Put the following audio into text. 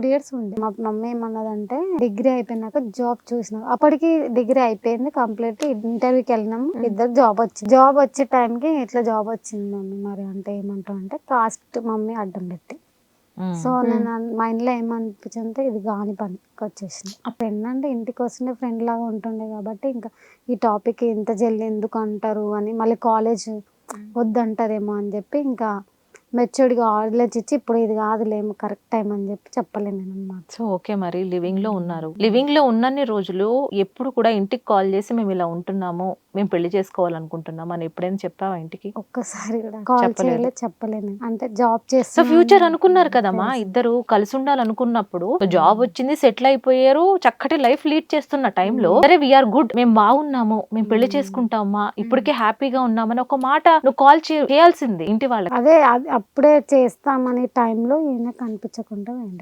4 years ఉండే. మా mummy ఏమన్నదంటే degree అయిపోయినాక జాబ్ చూసిన, అప్పటికి డిగ్రీ అయిపోయింది కంప్లీట్. ఇంటర్వ్యూకి వెళ్ళినాము, ఇద్దరు జాబ్ వచ్చే టైంకి ఇట్లా జాబ్ వచ్చింది మమ్మీ. మరి అంటే ఏమంటావు అంటే కాస్ట్ మమ్మీ అడ్డం పెట్టి. సో నేను మైండ్ లో ఏమనిపించింది అంటే ఇది కాని పనికి వచ్చేసింది. ఆ ఫ్రెండ్ అంటే ఇంటికి వస్తుండే ఫ్రెండ్ లాగా ఉంటుండే కాబట్టి ఇంకా ఈ టాపిక్ ఇంత జల్లి ఎందుకు అంటారు అని, మళ్ళీ కాలేజ్ వద్దంటారేమో అని చెప్పి ఇంకా మెచ్యూర్డ్గా ఆలోచించి ఇప్పుడు ఇది కాదులేమో కరెక్ట్ టైం అని చెప్పి చెప్పలేను నేను అన్నమాట. సో ఓకే, మరి లివింగ్ లో ఉన్నారు. లివింగ్ లో ఉన్నన్ని రోజులు ఎప్పుడు కూడా ఇంటికి కాల్ చేసి మేము ఇలా ఉంటున్నాము, మేము పెళ్లి చేసుకోవాలనుకుంటున్నాము అని ఎప్పుడైనా చెప్పావా ఇంటికి? ఒక్కసారి కూడా కాల్ చెప్పలేదు. చేయలేదు, చెప్పలేను. అంటే జాబ్ సో చేస్తున్నా ఫ్యూచర్ అనుకున్నారు కదమ్మా, ఇద్దరు కలిసి ఉండాలనుకున్నప్పుడు జాబ్ వచ్చింది, సెటిల్ అయిపోయారు, చక్కటి లైఫ్ లీడ్ చేస్తున్న టైంలో సరే వీఆర్ గుడ్, మేము బాగున్నాము, మేము పెళ్లి చేసుకుంటామా, ఇప్పటికే హ్యాపీగా ఉన్నామని ఒక మాట నువ్వు కాల్ చేయాల్సింది ఇంటి వాళ్ళకి. అదే అప్పుడే చేస్తామనే టైంలో ఈయన కనిపించకుండా పోయిండు.